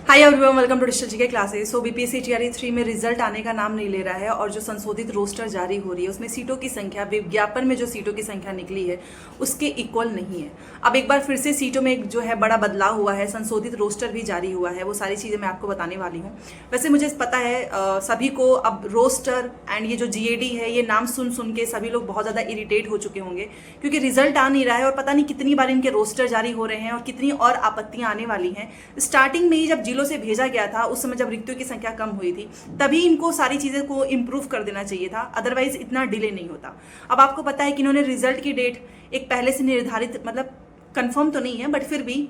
Hi everyone, welcome to digital GK classes. So BPSC TRE 3 में result आने का नाम नहीं ले रहा है और जो संशोधित रोस्टर जारी हो रही है उसमें सीटों की संख्या विज्ञापन में जो सीटों की संख्या निकली है उसके इक्वल नहीं है। अब एक बार फिर से सीटों में जो है बड़ा बदलाव हुआ है, संशोधित रोस्टर भी जारी हुआ है। वो सारी चीज़ें मैं आपको बताने वाली हूँ। वैसे मुझे पता है सभी को अब रोस्टर एंड ये जो जीएडी है ये नाम सुन सुन के सभी लोग बहुत ज़्यादा इरिटेट हो चुके होंगे, क्योंकि रिजल्ट आ नहीं रहा है और पता नहीं कितनी बार इनके रोस्टर जारी हो रहे हैं और कितनी और आपत्तियां आने वाली हैं। स्टार्टिंग में ही जब जिलों से भेजा गया था उस समय जब रिक्तियों की संख्या कम हुई थी तभी इनको सारी चीज़ें को इम्प्रूव कर देना चाहिए था, अदरवाइज इतना डिले नहीं होता। अब आपको पता है कि इन्होंने रिजल्ट की डेट एक पहले से निर्धारित, मतलब कंफर्म तो नहीं है बट फिर भी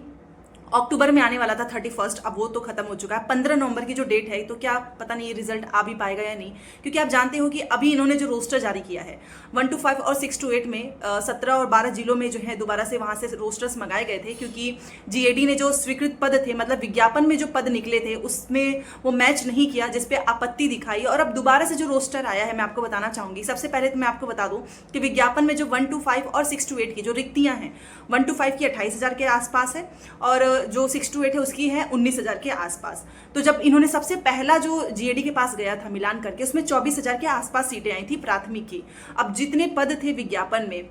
अक्टूबर में आने वाला था 31, अब वो तो खत्म हो चुका है। 15 नवंबर की जो डेट है तो क्या पता नहीं ये रिजल्ट आ भी पाएगा या नहीं, क्योंकि आप जानते हो कि अभी इन्होंने जो रोस्टर जारी किया है 1 to 5 और 6 to 8 में 17 और 12 जिलों में जो है दोबारा से वहां से रोस्टर्स मंगाए गए थे, क्योंकि जीएडी ने जो स्वीकृत पद थे, मतलब विज्ञापन में जो पद निकले थे उसमें वो मैच नहीं किया, जिसपे आपत्ति दिखाई। और अब दोबारा से जो रोस्टर आया है मैं आपको बताना चाहूंगी। सबसे पहले तो मैं आपको बता दूं कि विज्ञापन में जो 1 to 5 और 6 to 8 की जो रिक्तियां हैं, 1 to 5 की 28,000 के आसपास है और जो 6 to 8 है उसकी है 19,000 के आसपास। तो जब इन्होंने सबसे पहला जो जीएडी के पास गया था मिलान करके, उसमें 24,000 के आसपास सीटें आई थी प्राथमिक की। अब जितने पद थे विज्ञापन में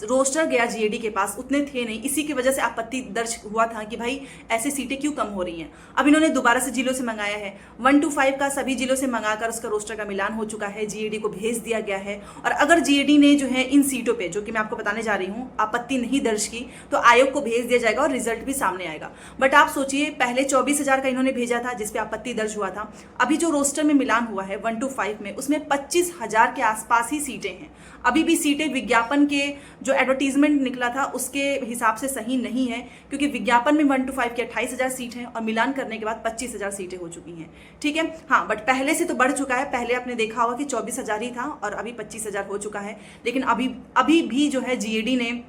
रोस्टर गया जीएडी के पास उतने थे नहीं, इसी की वजह से आपत्ति दर्ज हुआ था कि भाई ऐसी सीटें क्यों कम हो रही हैं। अब इन्होंने दोबारा से जिलों से मंगाया है, 1 to 5 का सभी जिलों से मंगाकर उसका रोस्टर का मिलान हो चुका है, जीएडी को भेज दिया गया है। और अगर जीएडी ने जो है इन सीटों पे जो कि मैं आपको बताने जा रही हूँ आपत्ति नहीं दर्ज की तो आयोग को भेज दिया जाएगा और रिजल्ट भी सामने आएगा। बट आप सोचिए, पहले 24,000 का इन्होंने भेजा था जिसपे आपत्ति दर्ज हुआ था। अभी जो रोस्टर में मिलान हुआ है 1 to 5 में उसमें 25,000 के आसपास ही सीटें हैं। अभी भी सीटें विज्ञापन के जो एडवर्टीजमेंट निकला था उसके हिसाब से सही नहीं है, क्योंकि विज्ञापन में 1 to 5 की 28,000 सीट है और मिलान करने के बाद 25,000 सीटें हो चुकी हैं। ठीक है, हाँ, बट पहले से तो बढ़ चुका है। पहले आपने देखा होगा कि 24,000 ही था और अभी 25,000 हो चुका है। लेकिन अभी भी जो है जीएडी ने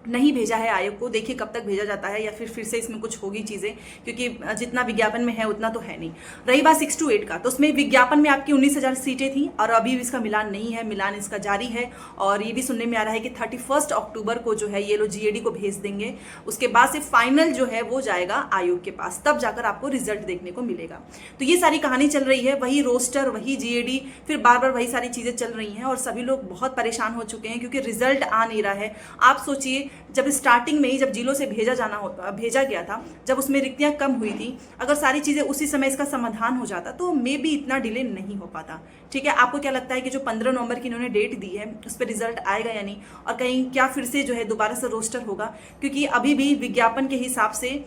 नहीं भेजा है आयोग को। देखिए कब तक भेजा जाता है, या फिर से इसमें कुछ होगी चीज़ें, क्योंकि जितना विज्ञापन में है उतना तो है नहीं। रही बात 6 to 8 का, तो उसमें विज्ञापन में आपकी 19,000 सीटें थी और अभी इसका मिलान नहीं है, मिलान इसका जारी है। और ये भी सुनने में आ रहा है कि 31 अक्टूबर को जो है ये लोग जीएडी को भेज देंगे। उसके बाद से फाइनल जो है वो जाएगा आयोग के पास, तब जाकर आपको रिजल्ट देखने को मिलेगा। तो ये सारी कहानी चल रही है, वही रोस्टर वही जीएडी, फिर बार बार वही सारी चीज़ें चल रही हैं और सभी लोग बहुत परेशान हो चुके हैं क्योंकि रिजल्ट आ नहीं रहा है। आप सोचिए, जब स्टार्टिंग में ही जब जिलों से भेजा गया था, जब उसमें रिक्तियां कम हुई थी, अगर सारी चीजें उसी समय इसका समाधान हो जाता तो मे बी इतना डिले नहीं हो पाता। ठीक है, आपको क्या लगता है कि जो 15 नवंबर की इन्होंने डेट दी है उस पर रिजल्ट आएगा या नहीं, और कहीं क्या फिर से जो है दोबारा से रोस्टर होगा? क्योंकि अभी भी विज्ञापन के हिसाब से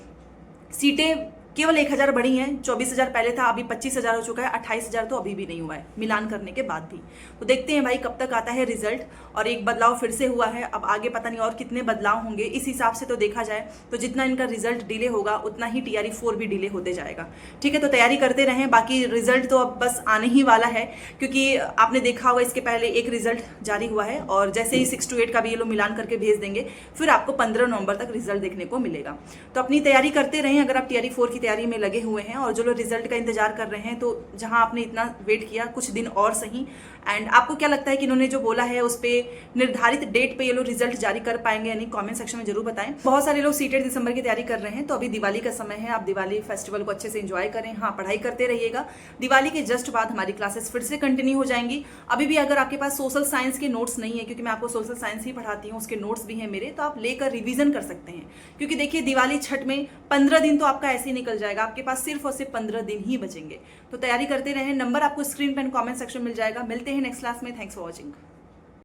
सीटें केवल 1,000 बढ़ी हैं। 24,000 पहले था, अभी 25,000 हो चुका है। 28,000 तो अभी भी नहीं हुआ है मिलान करने के बाद भी। तो देखते हैं भाई कब तक आता है रिजल्ट। और एक बदलाव फिर से हुआ है, अब आगे पता नहीं और कितने बदलाव होंगे। इस हिसाब से तो देखा जाए तो जितना इनका रिजल्ट डिले होगा उतना ही टीआरई 4 भी डिले होते जाएगा। ठीक है, तो तैयारी करते रहें। बाकी रिजल्ट तो अब बस आने ही वाला है, क्योंकि आपने देखा होगा इसके पहले एक रिजल्ट जारी हुआ है और जैसे ही 6 to 8 का भी ये लोग मिलान करके भेज देंगे फिर आपको 15 नवंबर तक रिजल्ट देखने को मिलेगा। तो अपनी तैयारी करते रहें। अगर आप टीआरई 4 की तैयारी में लगे हुए हैं और जो लोग रिजल्ट का इंतजार कर रहे हैं, तो जहां आपने इतना वेट किया कुछ दिन और सही। एंड आपको क्या लगता है कि इन्होंने जो बोला है उस पर निर्धारित डेट पे ये लोग रिजल्ट जारी कर पाएंगे यानी कमेंट सेक्शन में जरूर बताएं। बहुत सारे लोग सीटेड दिसंबर की तैयारी कर रहे हैं, तो अभी दिवाली का समय है, आप दिवाली फेस्टिवल को अच्छे से एंजॉय करें। हाँ, पढ़ाई करते रहिएगा। दिवाली के जस्ट बाद हमारी क्लासेस फिर से कंटिन्यू हो जाएंगी। अभी भी अगर आपके पास सोशल साइंस के नोट्स नहीं है, क्योंकि मैं आपको सोशल साइंस ही पढ़ाती हूँ, उसके नोट्स भी हैं मेरे, तो आप लेकर रिविजन कर सकते हैं। क्योंकि देखिए दिवाली छठ में 15 दिन तो आपका ऐसे ही निकल जाएगा, आपके पास सिर्फ और सिर्फ 15 दिन ही बचेंगे। तो तैयारी करते रहें। नंबर आपको स्क्रीन पर कमेंट सेक्शन मिल जाएगा। मिलते हैं नेक्स्ट क्लास में। Thanks for watching.